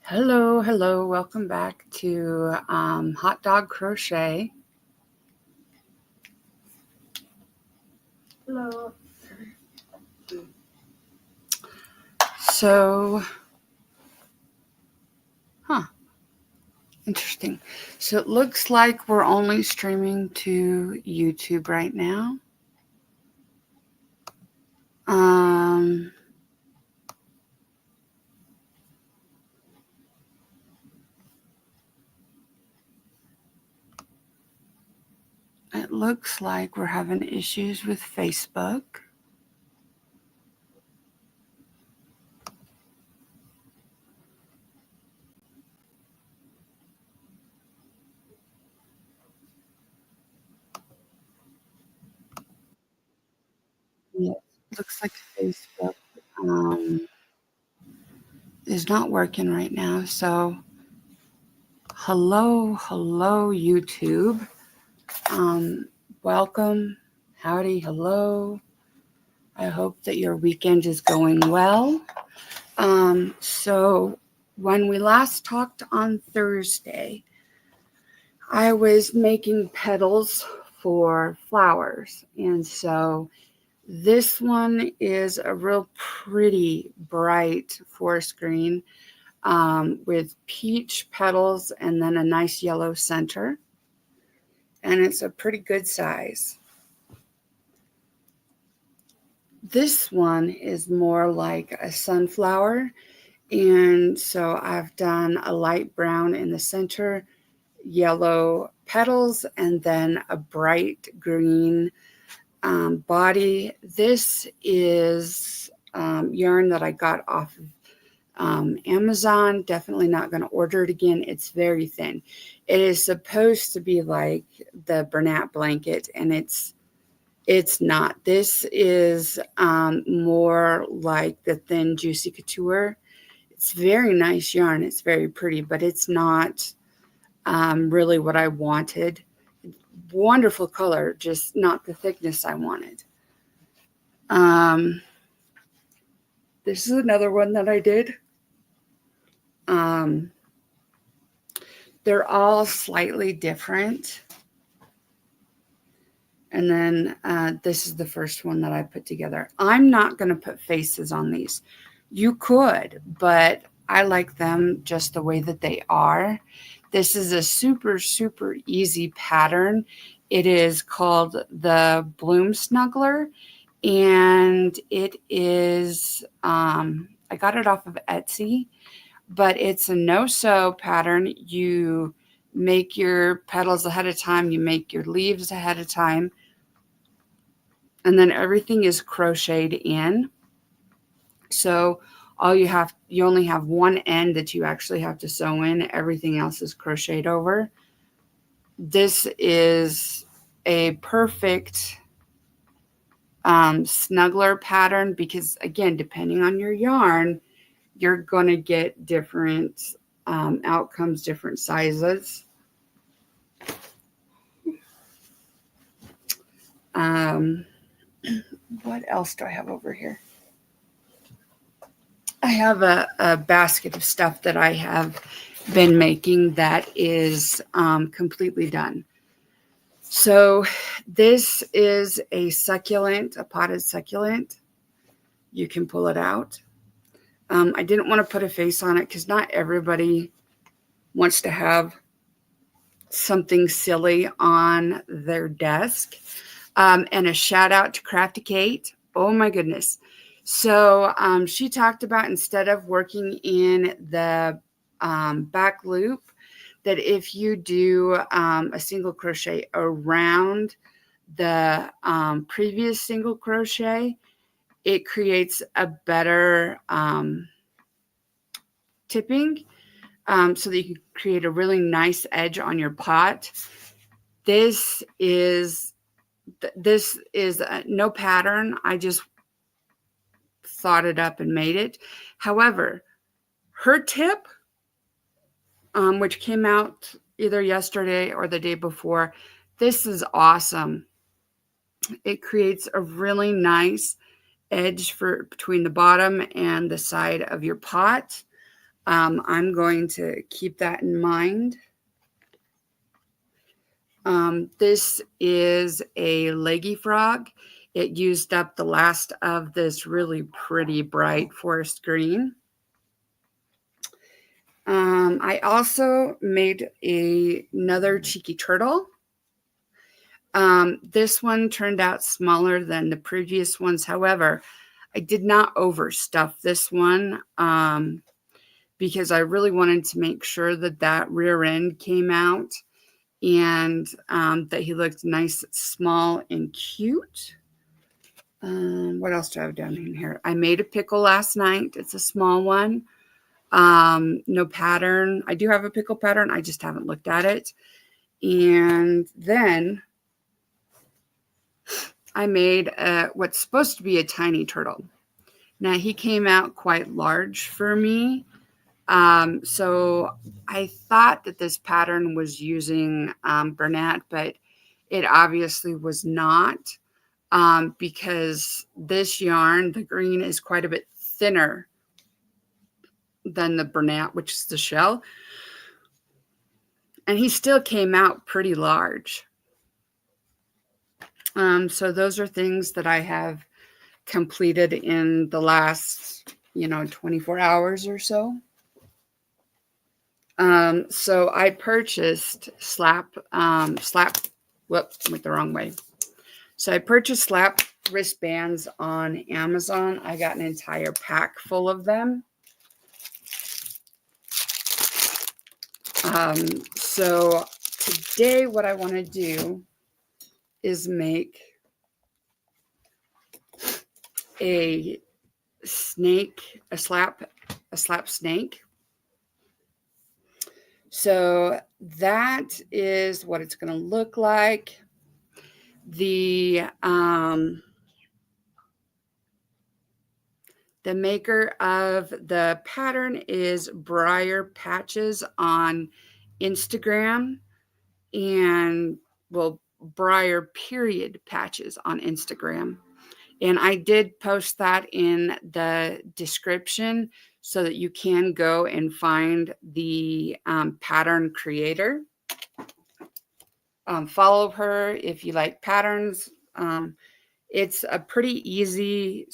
Hello, hello. Welcome back to Hot Dog Crochet. Hello. So, interesting. So it looks like we're only streaming to YouTube right now. It looks like we're having issues with Facebook. Yes, looks like Facebook is not working right now. So, hello, YouTube. Welcome. Howdy, hello. I hope that your weekend is going well. So when we last talked on Thursday, I was making petals for flowers. And so this one is a real pretty bright forest green with peach petals and then a nice yellow center. And it's a pretty good size. This one is more like a sunflower. And so I've done a light brown in the center, yellow petals, and then a bright green body. This is yarn that I got off of Amazon. Definitely not going to order it again. It's very thin. It is supposed to be like the Bernat blanket, and it's not. This is more like the thin Juicy Couture. It's very nice yarn. It's very pretty, but it's not really what I wanted. Wonderful color, just not the thickness I wanted. This is another one that I did. They're all slightly different. And then this is the first one that I put together. I'm not going to put faces on these. You could, but I like them just the way that they are. This is a super, super easy pattern. It is called the Bloom Snuggler, and it is, I got it off of Etsy, but it's a no-sew pattern. You make your petals ahead of time. You make your leaves ahead of time. And then everything is crocheted in. So you only have one end that you actually have to sew in. Everything else is crocheted over. This is a perfect snuggler pattern because, again, depending on your yarn, you're going to get different outcomes, different sizes. What else do I have over here? I have a basket of stuff that I have been making that is completely done. So this is a succulent, a potted succulent. You can pull it out. I didn't want to put a face on it because not everybody wants to have something silly on their desk. And a shout out to Crafty Kate. Oh my goodness. So she talked about, instead of working in the back loop, that if you do a single crochet around the previous single crochet, it creates a better tipping so that you can create a really nice edge on your pot. This is no pattern. I just thought it up and made it. However, her tip, which came out either yesterday or the day before, this is awesome. It creates a really nice edge between the bottom and the side of your pot. I'm going to keep that in mind. This is a leggy frog. It used up the last of this really pretty bright forest green. I also made another cheeky turtle. This one turned out smaller than the previous ones. However, I did not overstuff this one because I really wanted to make sure that that rear end came out and that he looked nice, small, and cute. What else do I have down in here? I made a pickle last night. It's a small one. No pattern. I do have a pickle pattern. I just haven't looked at it. And then I made what's supposed to be a tiny turtle. Now he came out quite large for me. So I thought that this pattern was using Bernat, but it obviously was not because this yarn, the green, is quite a bit thinner than the Bernat, which is the shell. And he still came out pretty large. So those are things that I have completed in the last, 24 hours or so. So I purchased went the wrong way. So I purchased slap wristbands on Amazon. I got an entire pack full of them. So today what I want to do is make a slap snake. So that is what it's going to look like. The maker of the pattern is Briar Patches on Instagram, and Briar Patches on Instagram. And I did post that in the description so that you can go and find the pattern creator. Follow her if you like patterns. It's a pretty easy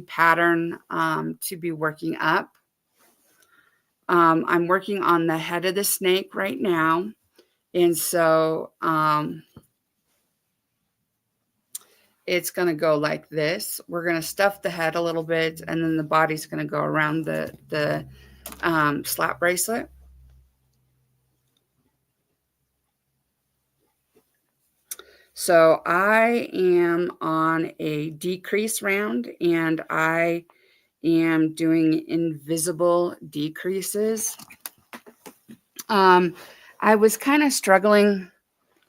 pattern to be working up. I'm working on the head of the snake right now. And so it's going to go like this. We're going to stuff the head a little bit, and then the body's going to go around the slap bracelet. So I am on a decrease round, and I am doing invisible decreases. I was kind of struggling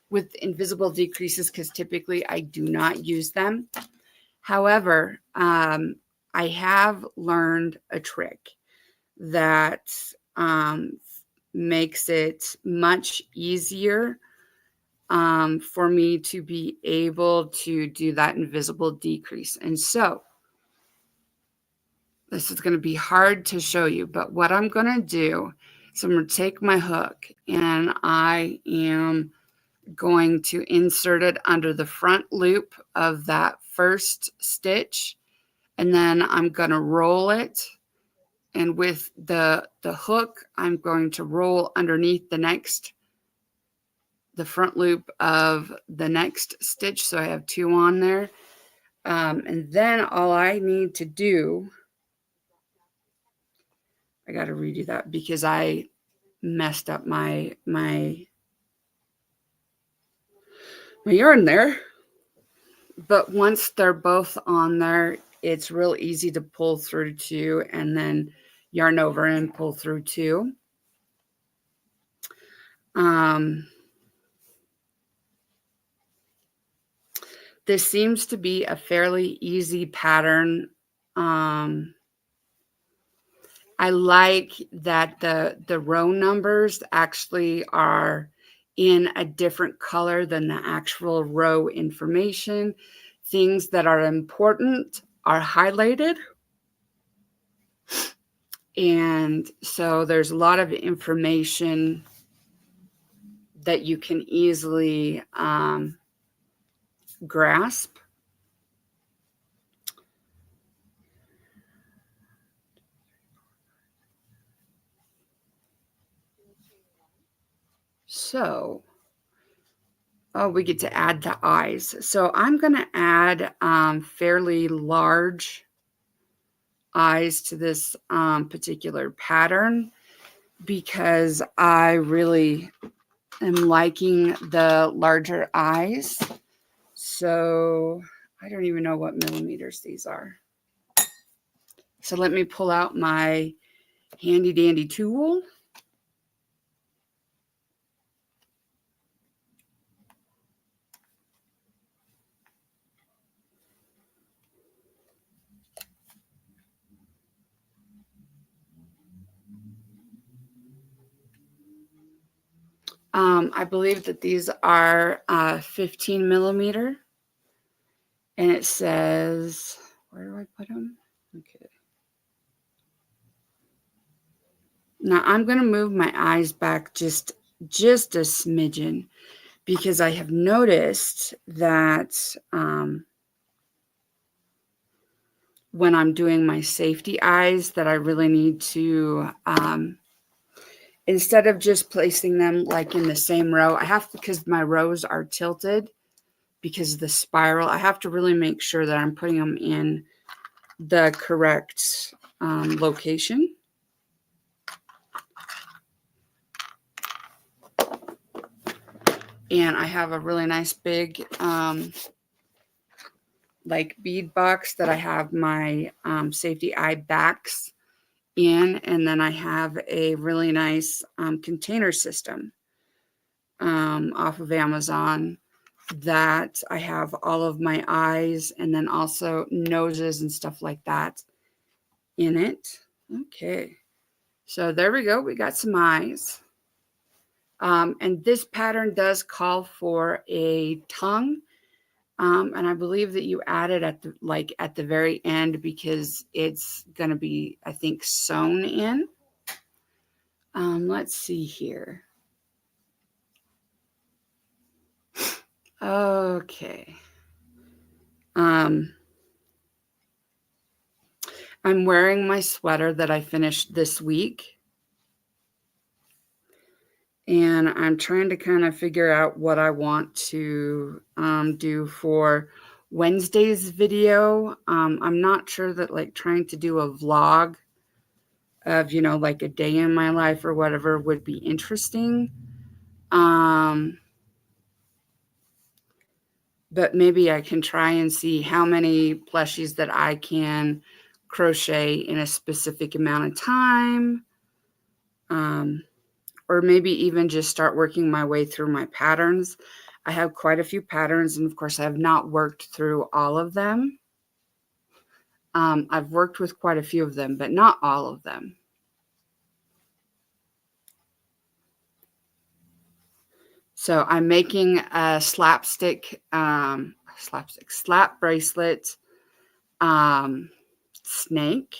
with invisible decreases because typically I do not use them. However, I have learned a trick that makes it much easier for me to be able to do that invisible decrease. And so this is going to be hard to show you, but what I'm going to do is I'm going to take my hook and I am going to insert it under the front loop of that first stitch, and then I'm going to roll it, and with the hook I'm going to roll underneath the front loop of the next stitch, so I have two on there, and then all I need to do, I got to redo that because I messed up my yarn there. But once they're both on there, it's real easy to pull through two and then yarn over and pull through two. This seems to be a fairly easy pattern. I like that the row numbers actually are in a different color than the actual row information. Things that are important are highlighted. And so there's a lot of information that you can easily grasp. So, oh, we get to add the eyes. So I'm going to add fairly large eyes to this particular pattern because I really am liking the larger eyes. So I don't even know what millimeters these are. So let me pull out my handy dandy tool. I believe that these are 15 millimeter. And it says, where do I put them? Okay. Now I'm going to move my eyes back just a smidgen because I have noticed that when I'm doing my safety eyes that I really need to, instead of just placing them like in the same row, I have to, because my rows are tilted because of the spiral, I have to really make sure that I'm putting them in the correct location. And I have a really nice big like bead box that I have my safety eye backs in, and then I have a really nice container system off of Amazon that I have all of my eyes and then also noses and stuff like that in it. Okay, so there we go. We got some eyes. And this pattern does call for a tongue. And I believe that you add it at the very end because it's going to be, I think, sewn in. Let's see here. Okay. I'm wearing my sweater that I finished this week. And I'm trying to kind of figure out what I want to do for Wednesday's video. I'm not sure that like trying to do a vlog of, you know, like a day in my life or whatever would be interesting. But maybe I can try and see how many plushies that I can crochet in a specific amount of time. Or maybe even just start working my way through my patterns. I have quite a few patterns, and of course I have not worked through all of them. I've worked with quite a few of them, but not all of them. So I'm making a slap bracelet snake,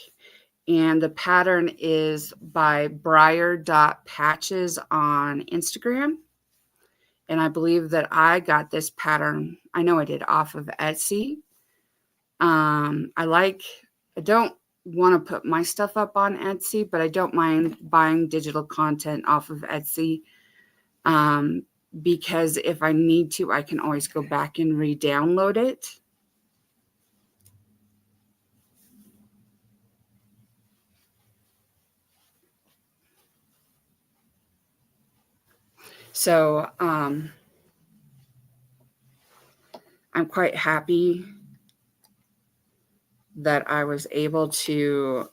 and the pattern is by Briar.Patches on Instagram. And I believe that I got this pattern, I know I did, off of Etsy. I don't want to put my stuff up on Etsy, but I don't mind buying digital content off of Etsy. Because if I need to, I can always go back and re-download it. So I'm quite happy that I was able to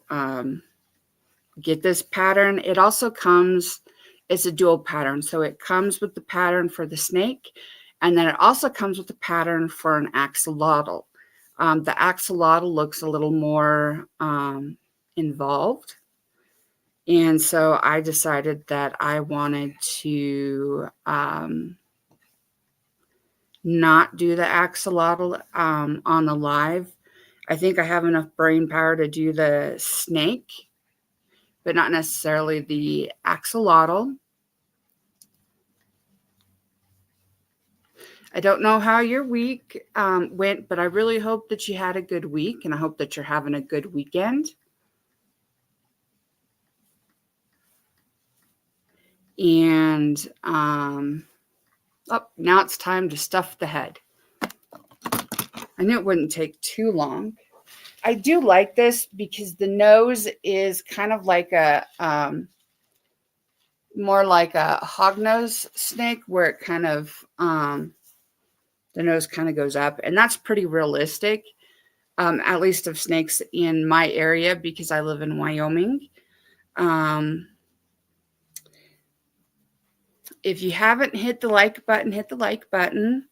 get this pattern. It also comes, it's a dual pattern. So it comes with the pattern for the snake, and then it also comes with the pattern for an axolotl. The axolotl looks a little more involved. And so I decided that I wanted to not do the axolotl on the live. I think I have enough brain power to do the snake, but not necessarily the axolotl. I don't know how your week went, but I really hope that you had a good week, and I hope that you're having a good weekend. And now it's time to stuff the head. I knew it wouldn't take too long. I do like this because the nose is kind of like a more like a hognose snake, where it kind of the nose kind of goes up, and that's pretty realistic, at least of snakes in my area, because I live in Wyoming. If you haven't hit the like button, hit the like button.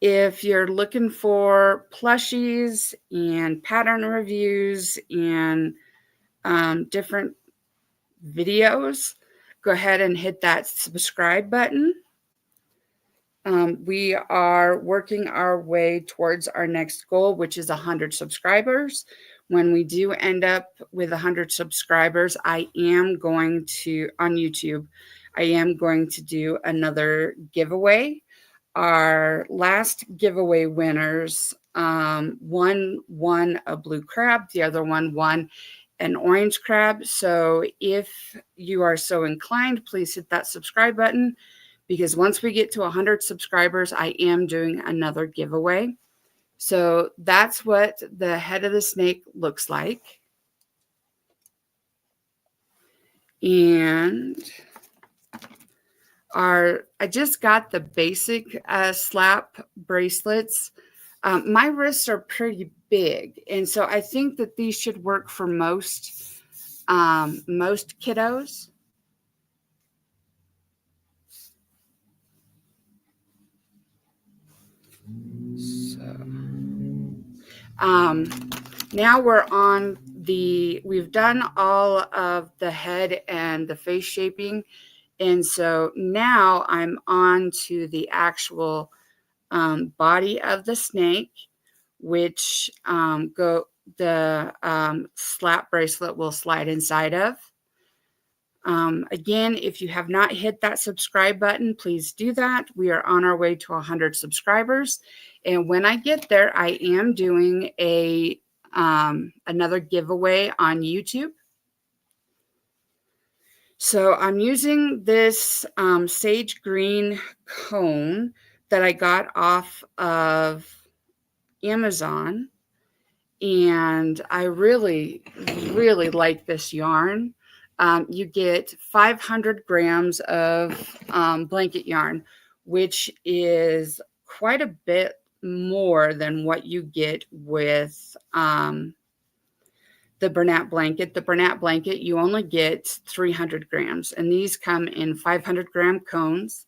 If you're looking for plushies and pattern reviews and different videos, go ahead and hit that subscribe button. We are working our way towards our next goal, which is 100 subscribers. When we do end up with 100 subscribers, I am going to, on YouTube, I am going to do another giveaway. Our last giveaway winners, one won a blue crab, the other one won an orange crab. So if you are so inclined, please hit that subscribe button, because once we get to 100 subscribers, I am doing another giveaway. So that's what the head of the snake looks like. And I just got the basic slap bracelets. My wrists are pretty big, and so I think that these should work for most kiddos. So now we're on we've done all of the head and the face shaping. And so now I'm on to the actual body of the snake, which the slap bracelet will slide inside of. Again, if you have not hit that subscribe button, please do that. We are on our way to 100 subscribers. And when I get there, I am doing another giveaway on YouTube. So I'm using this sage green cone that I got off of Amazon. And I really, really like this yarn. You get 500 grams of blanket yarn, which is quite a bit more than what you get with the Bernat blanket. The Bernat blanket, you only get 300 grams, and these come in 500 gram cones.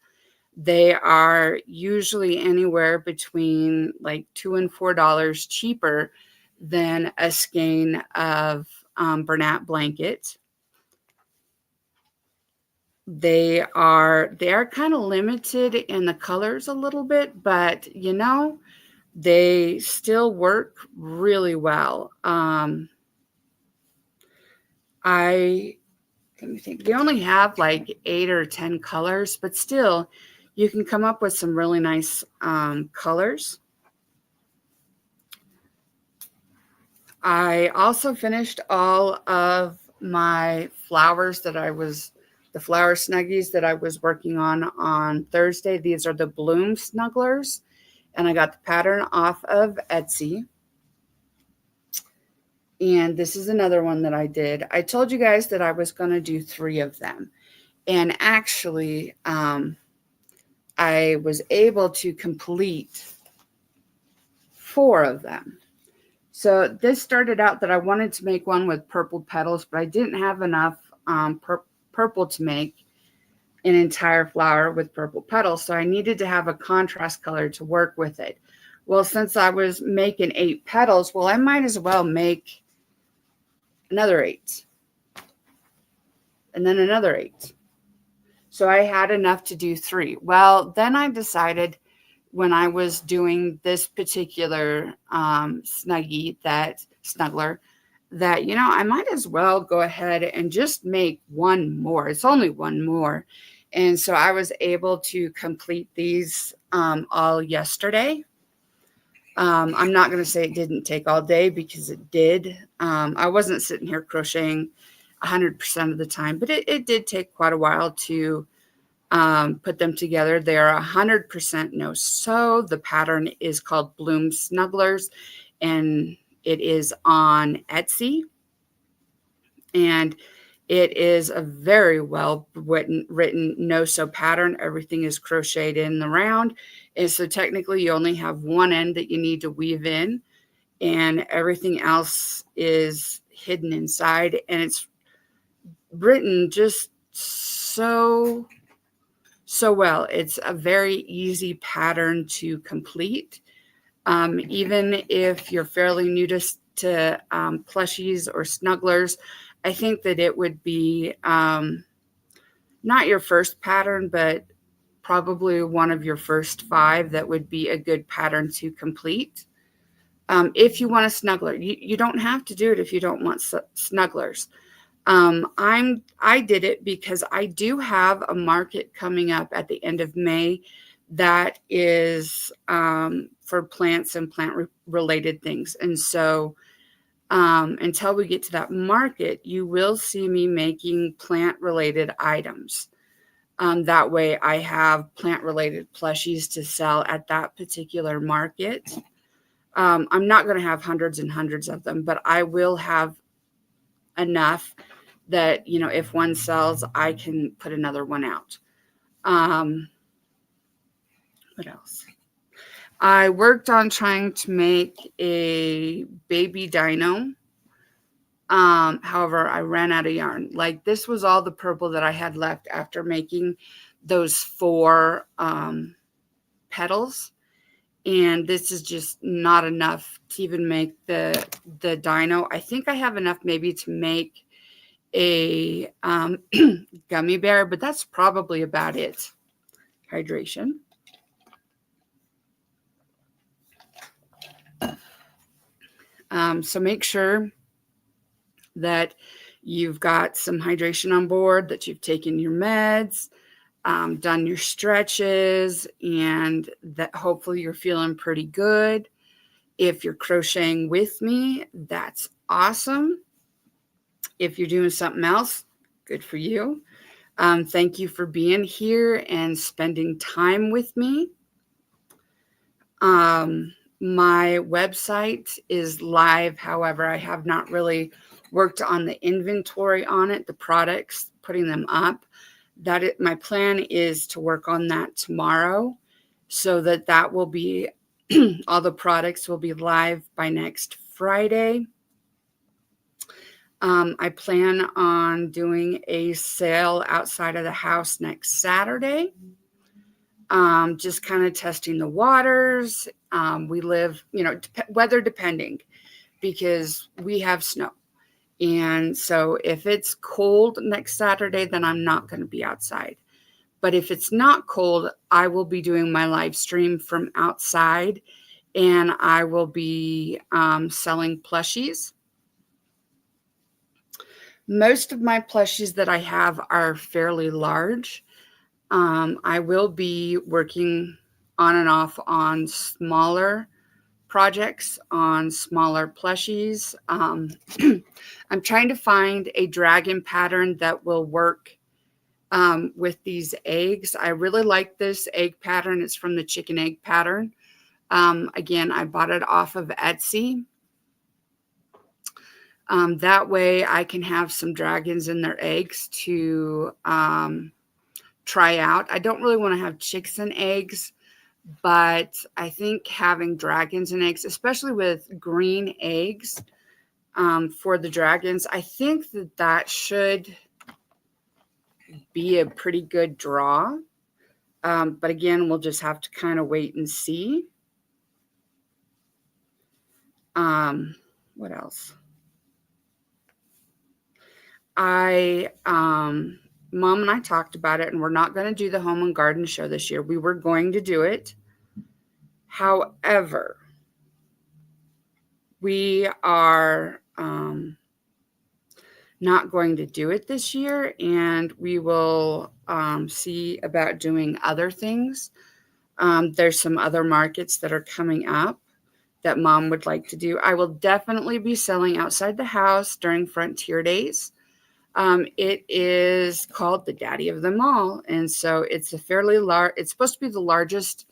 They are usually anywhere between like $2 and $4 cheaper than a skein of Bernat blanket. They are kind of limited in the colors a little bit, but you know, they still work really well. Let me think. They only have like 8 or 10 colors, but still, you can come up with some really nice colors. I also finished all of my flowers the flower snuggies that I was working on Thursday. These are the Bloom Snugglers, and I got the pattern off of Etsy. And this is another one that I did. I told you guys that I was going to do 3 of them. And actually, I was able to complete 4 of them. So this started out that I wanted to make one with purple petals, but I didn't have enough purple to make an entire flower with purple petals. So I needed to have a contrast color to work with it. Well, since I was making 8 petals, well, I might as well make another 8. And then another 8. So I had enough to do 3. Well, then I decided when I was doing this particular snuggler, that, I might as well go ahead and just make one more. It's only one more. And so I was able to complete these all yesterday. I'm not going to say it didn't take all day, because it did. I wasn't sitting here crocheting 100% of the time, but it did take quite a while to put them together. They are 100% no sew. The pattern is called Bloom Snugglers, and it is on Etsy. And it is a very well written no sew pattern. Everything is crocheted in the round. And so technically you only have one end that you need to weave in, and everything else is hidden inside. And it's written just so well. It's a very easy pattern to complete. Even if you're fairly new to plushies or snugglers, I think that it would be not your first pattern, but probably one of your first 5 that would be a good pattern to complete. If you want a snuggler, you don't have to do it if you don't want snugglers. I did it because I do have a market coming up at the end of May that is for plants and plant-related things. And so until we get to that market, you will see me making plant-related items. That way I have plant-related plushies to sell at that particular market. I'm not going to have hundreds and hundreds of them, but I will have enough that, if one sells, I can put another one out. What else? I worked on trying to make a baby dino. However, I ran out of yarn. Like, this was all the purple that I had left after making those 4 petals. And this is just not enough to even make the dino. I think I have enough maybe to make a gummy bear, but that's probably about it. Hydration. So make sure that you've got some hydration on board, that you've taken your meds, done your stretches, and that hopefully you're feeling pretty good. If you're crocheting with me, that's awesome. If you're doing something else, good for you. Thank you for being here and spending time with me. My website is live. However, I have not really worked on the inventory on it, the products, putting them up. My plan is to work on that tomorrow, so that will be all the products will be live by next Friday. I plan on doing a sale outside of the house next Saturday. Just kind of testing the waters. We live, weather depending, because we have snow. And so if it's cold next Saturday, then I'm not going to be outside. But if it's not cold, I will be doing my live stream from outside, and I will be selling plushies. Most of my plushies that I have are fairly large. I will be working on and off on smaller projects, on smaller plushies. I'm trying to find a dragon pattern that will work with these eggs. I really like this egg pattern. It's from the chicken egg pattern. Again, I bought it off of Etsy. That way I can have some dragons in their eggs to try out. I don't really want to have chicks and eggs, but I think having dragons and eggs, especially with green eggs for the dragons, I think that should be a pretty good draw. But again, we'll just have to kind of wait and see. What else? Mom and I talked about it, and we're not going to do the home and garden show this year. We were going to do it. However, we are not going to do it this year, and we will see about doing other things. There's some other markets that are coming up that Mom would like to do. I will definitely be selling outside the house during Frontier Days. It is called the Daddy of them all, and so it's a fairly large. It's supposed to be the largest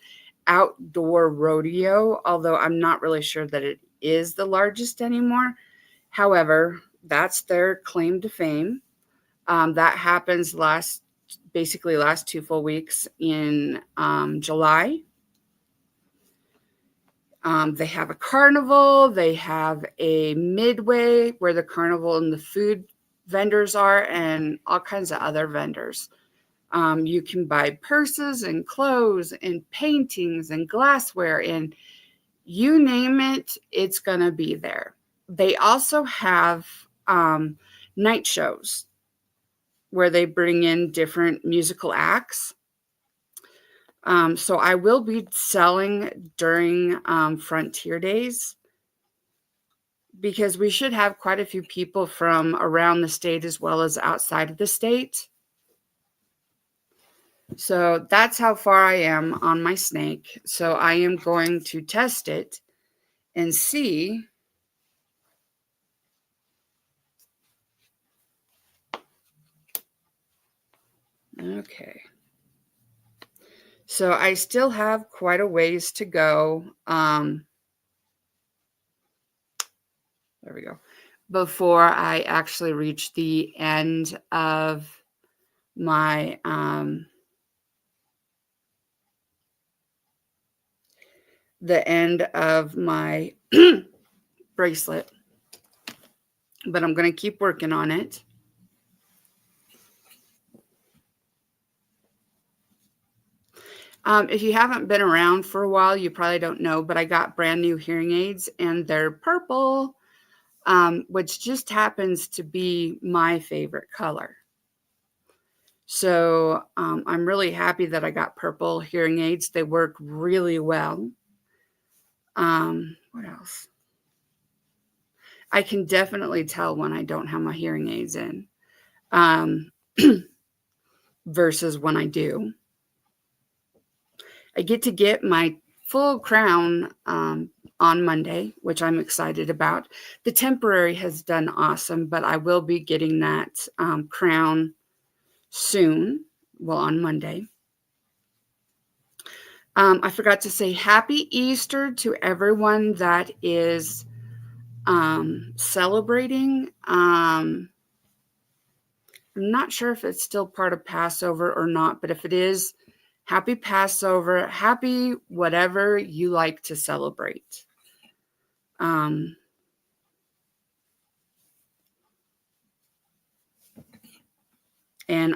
outdoor rodeo, although I'm not really sure that it is the largest anymore. However, that's their claim to fame. That happens basically last 2 full weeks in July. They have a carnival. They have a midway where the carnival and the food vendors are, and all kinds of other vendors. You can buy purses and clothes and paintings and glassware, and you name it, it's going to be there. They also have night shows where they bring in different musical acts. So I will be selling during Frontier Days, because we should have quite a few people from around the state as well as outside of the state. So that's how far I am on my snake. So I am going to test it and see. Okay. So I still have quite a ways to go. There we go. Before I actually reach the end of my bracelet, but I'm going to keep working on it. If you haven't been around for a while, you probably don't know, but I got brand new hearing aids, and they're purple, which just happens to be my favorite color. So I'm really happy that I got purple hearing aids. They work really well. What else? I can definitely tell when I don't have my hearing aids in versus when I do. I get my full crown on Monday, which I'm excited about. The temporary has done awesome, but I will be getting that crown soon, well, on Monday. I forgot to say Happy Easter to everyone that is celebrating. I'm not sure if it's still part of Passover or not, but if it is, happy Passover, happy whatever you like to celebrate. And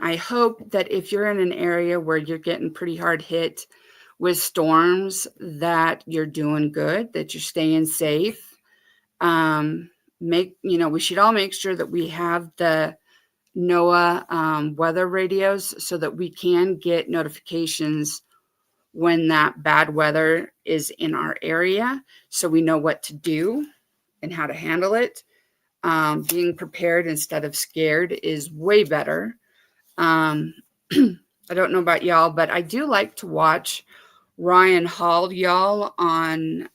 I hope that if you're in an area where you're getting pretty hard hit with storms, that you're doing good, that you're staying safe. We should all make sure that we have the NOAA weather radios so that we can get notifications when that bad weather is in our area, so we know what to do and how to handle it. Being prepared instead of scared is way better. I don't know about y'all, but I do like to watch Ryan Hall, y'all, on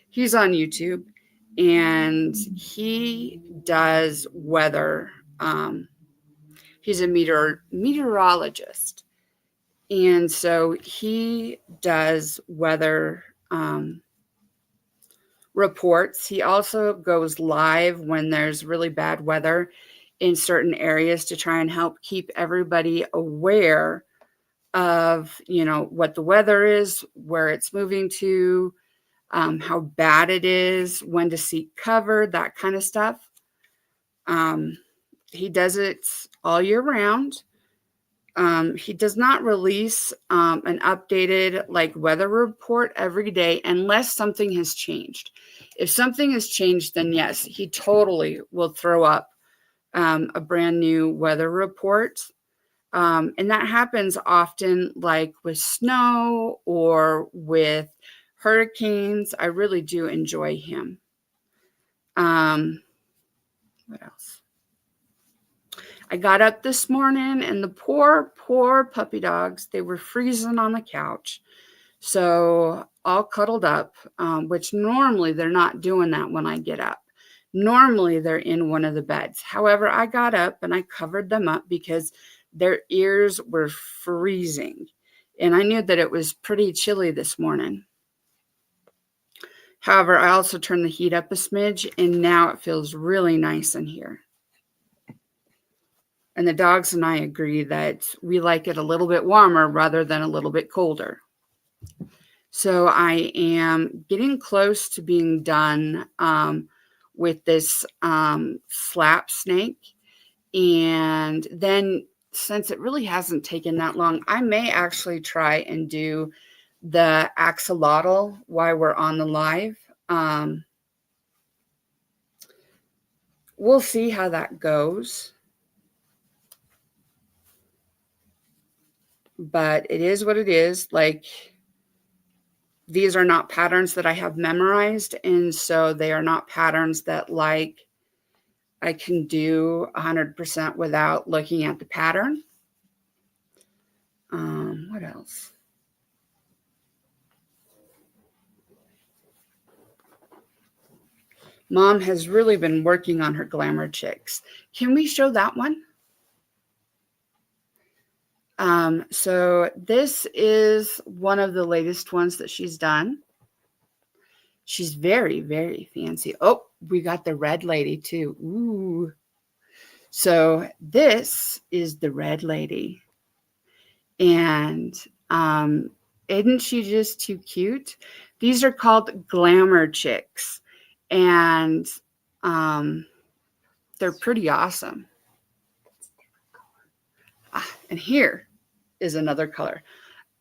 he's on YouTube, and he does weather. He's a meteorologist, and so he does weather reports. He also goes live when there's really bad weather in certain areas to try and help keep everybody aware of, what the weather is, where it's moving to, how bad it is, when to seek cover, that kind of stuff. He does it all year round. He does not release an updated weather report every day unless something has changed. If something has changed, then yes, he totally will throw up a brand new weather report. And that happens often with snow or with hurricanes. I really do enjoy him. What else? I got up this morning and the poor puppy dogs, they were freezing on the couch. So all cuddled up, which normally they're not doing that when I get up. Normally they're in one of the beds. However, I got up and I covered them up because their ears were freezing. And I knew that it was pretty chilly this morning. However, I also turned the heat up a smidge and now it feels really nice in here. And the dogs and I agree that we like it a little bit warmer rather than a little bit colder. So I am getting close to being done with this slap snake. And then since it really hasn't taken that long, I may actually try and do the axolotl while we're on the live. We'll see how that goes. But it is what it is. Like, these are not patterns that I have memorized. And so they are not patterns that like I can do 100% without looking at the pattern. What else? Mom has really been working on her glamour chicks. Can we show that one? So this is one of the latest ones that she's done. She's very, very fancy. Oh, we got the red lady too. Ooh. So this is the red lady. And isn't she just too cute? These are called glamour chicks. And they're pretty awesome. And here is another color.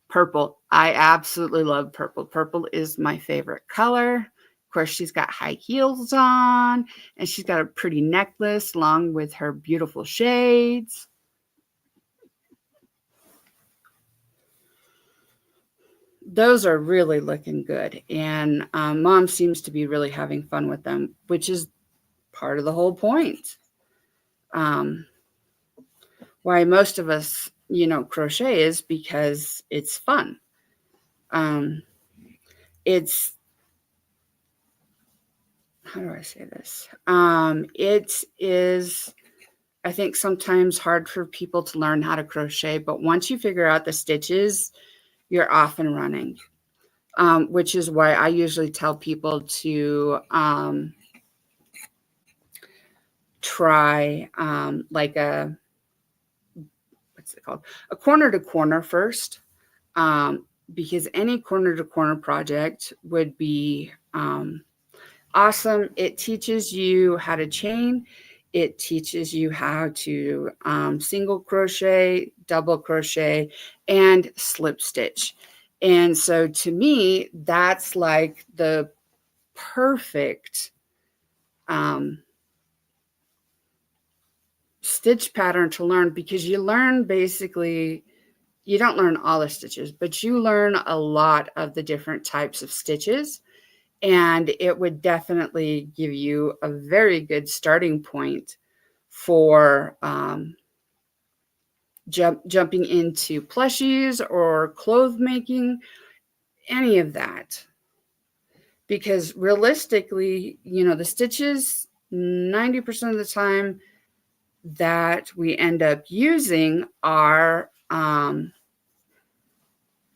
Purple. I absolutely love purple. Purple is my favorite color. Of course, she's got high heels on, and she's got a pretty necklace along with her beautiful shades. Those are really looking good, and Mom seems to be really having fun with them, which is part of the whole point. Why most of us, crochet is because it's fun. It's, how do I say this? It is, I think, sometimes hard for people to learn how to crochet, but once you figure out the stitches, you're off and running, which is why I usually tell people to try like what's it called? A corner to corner first. Because any corner to corner project would be awesome. It teaches you how to chain. It teaches you how to single crochet, double crochet, and slip stitch. And so to me, that's like the perfect stitch pattern to learn, because you learn basically, you don't learn all the stitches, but you learn a lot of the different types of stitches. And it would definitely give you a very good starting point for jumping into plushies or clothes making, any of that. Because realistically, the stitches, 90% of the time that we end up using are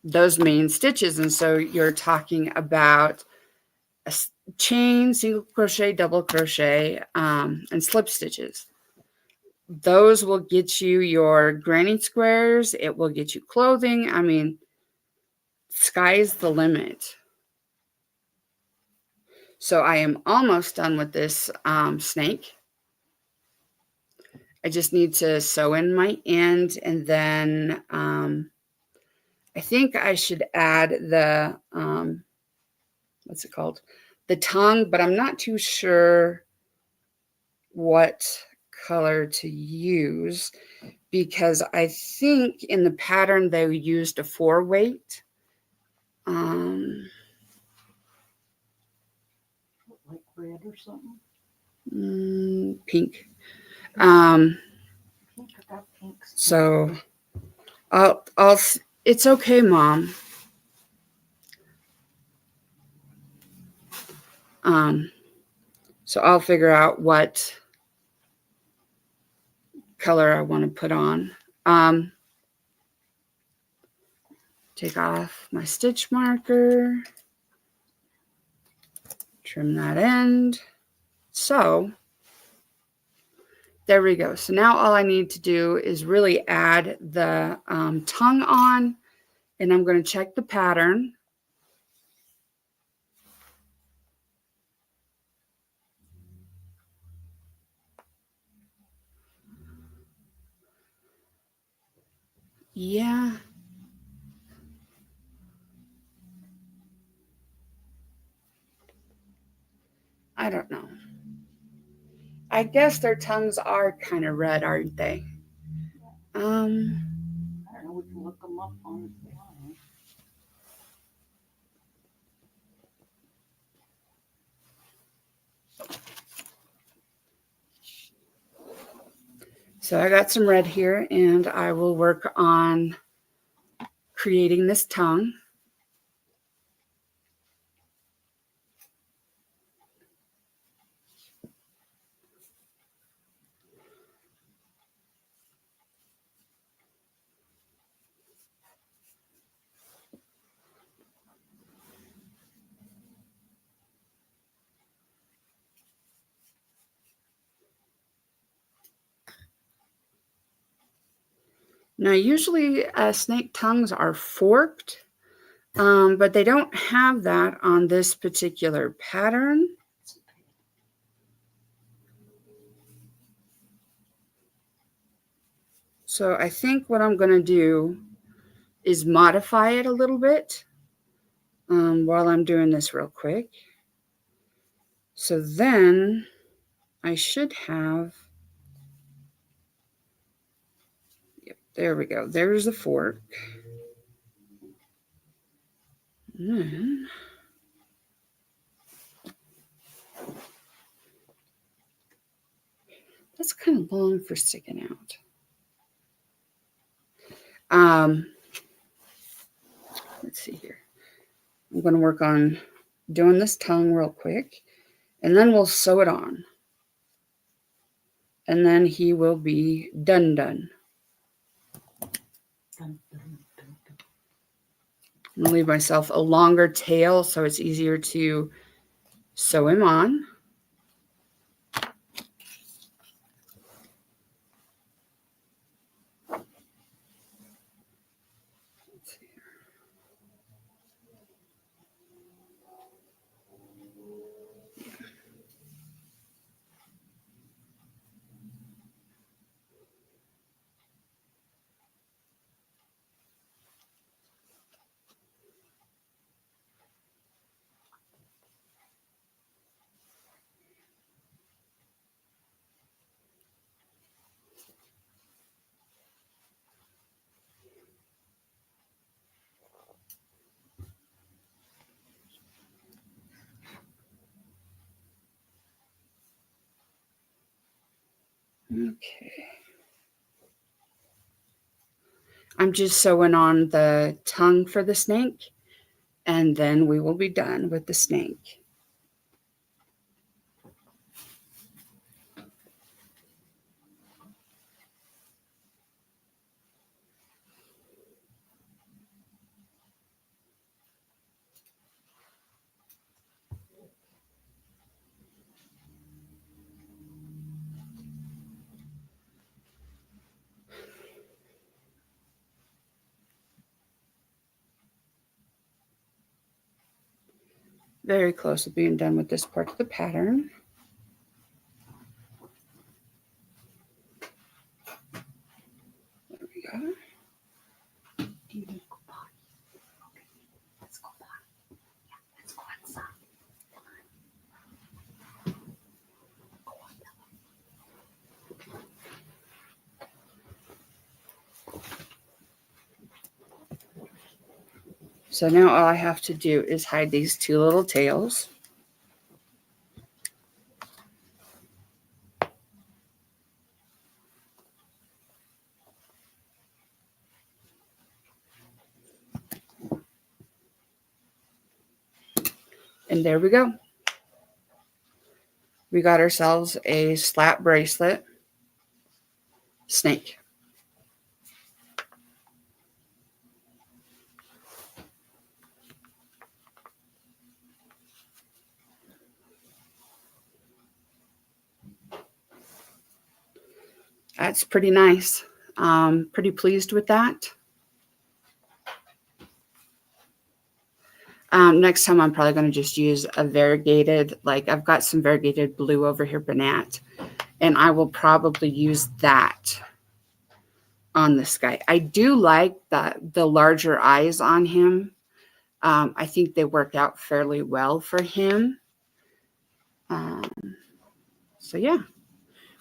those main stitches. And so you're talking about a chain, single crochet, double crochet, and slip stitches. Those will get you your granny squares. It will get you clothing. I mean, sky's the limit. So I am almost done with this snake. I just need to sew in my end, and then I think I should add the, what's it called? The tongue, but I'm not too sure what color to use, because I think in the pattern they used a 4-weight. Like red or something? Pink. So I'll it's okay, Mom. So I'll figure out what color I want to put on. Take off my stitch marker, trim that end. So there we go. So now all I need to do is really add the tongue on, and I'm going to check the pattern. Yeah. I don't know. I guess their tongues are kind of red, aren't they? I don't know. We can look them up online. So I got some red here, and I will work on creating this tongue. Now, usually snake tongues are forked, but they don't have that on this particular pattern. So I think what I'm going to do is modify it a little bit while I'm doing this real quick. So then I should have, yep, there we go. There's the fork. And then that's kind of long for sticking out. Let's see here. I'm going to work on doing this tongue real quick, and then we'll sew it on. And then he will be done. I'm going to leave myself a longer tail so it's easier to sew him on. Okay. I'm just sewing on the tongue for the snake, and then we will be done with the snake. Very close to being done with this part of the pattern. There we go. So now all I have to do is hide these two little tails. And there we go. We got ourselves a slap bracelet snake. That's pretty nice. Pretty pleased with that. Next time I'm probably going to just use a variegated, like I've got some variegated blue over here, Banat, and I will probably use that on this guy. I do like the larger eyes on him. I think they worked out fairly well for him. So yeah,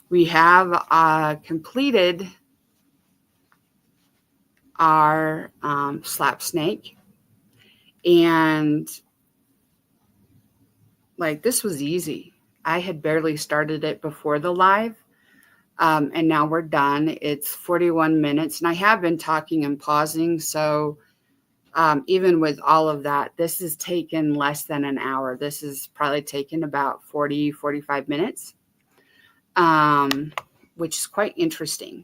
we have completed our slap snake. And like, this was easy. I had barely started it before the live. And now we're done. It's 41 minutes. And I have been talking and pausing. So even with all of that, this has taken less than an hour. This has probably taken about 40, 45 minutes, which is quite interesting.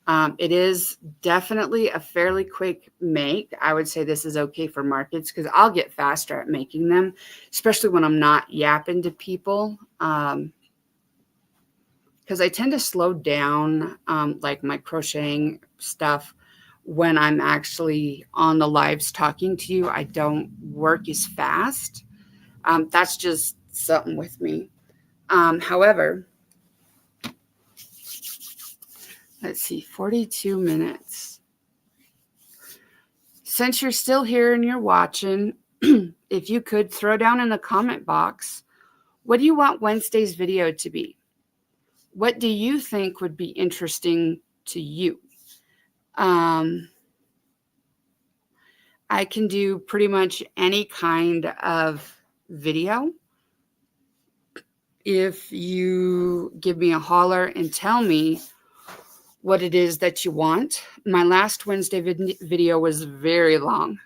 It is definitely a fairly quick make. I would say this is okay for markets because I'll get faster at making them, especially when I'm not yapping to people. Because I tend to slow down like my crocheting stuff when I'm actually on the lives talking to you. I don't work as fast. That's just something with me. However, let's see, 42 minutes. Since you're still here and you're watching, if you could throw down in the comment box, what do you want Wednesday's video to be? What do you think would be interesting to you? I can do pretty much any kind of video. If you give me a holler and tell me what it is that you want. My last Wednesday video was very long.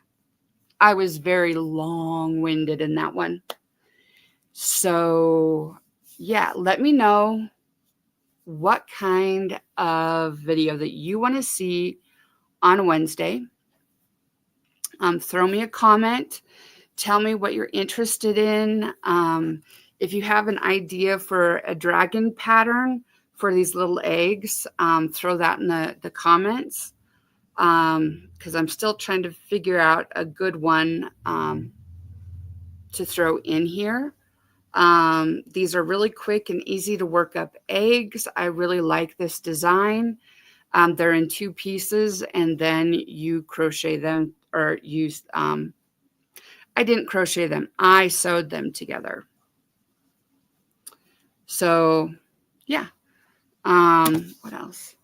I was very long-winded in that one. So yeah, let me know what kind of video that you want to see on Wednesday. Throw me a comment. Tell me what you're interested in. If you have an idea for a dragon pattern for these little eggs, throw that in the comments, because I'm still trying to figure out a good one to throw in here. These are really quick and easy to work up eggs. I really like this design. They're in 2 pieces, and then you crochet them, or use, I didn't crochet them. I sewed them together. So yeah. What else?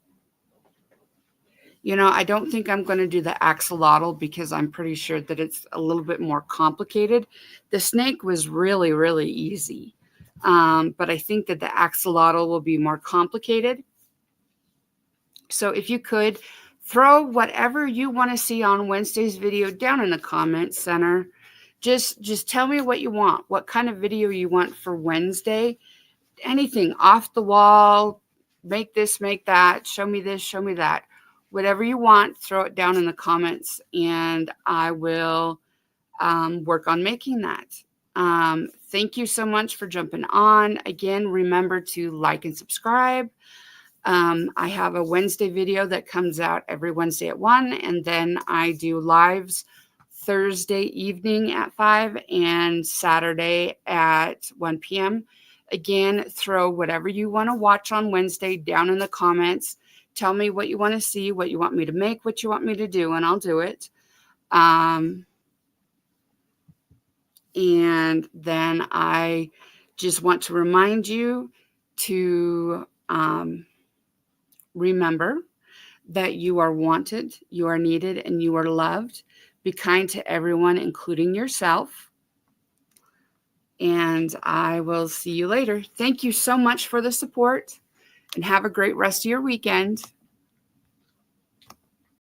You know, I don't think I'm going to do the axolotl because I'm pretty sure that it's a little bit more complicated. The snake was really, really easy. But I think that the axolotl will be more complicated. So if you could throw whatever you want to see on Wednesday's video down in the comments center. Just tell me what you want, what kind of video you want for Wednesday. Anything off the wall, make this, make that, show me this, show me that. Whatever you want, throw it down in the comments, and I will work on making that. Thank you so much for jumping on. Again, remember to like and subscribe. I have a Wednesday video that comes out every Wednesday at 1, and then I do lives Thursday evening at 5 and Saturday at 1 p.m. Again, throw whatever you want to watch on Wednesday down in the comments. Tell me what you want to see, what you want me to make, what you want me to do, and I'll do it. And then I just want to remind you to remember that you are wanted, you are needed, and you are loved. Be kind to everyone, including yourself. And I will see you later. Thank you so much for the support, and have a great rest of your weekend.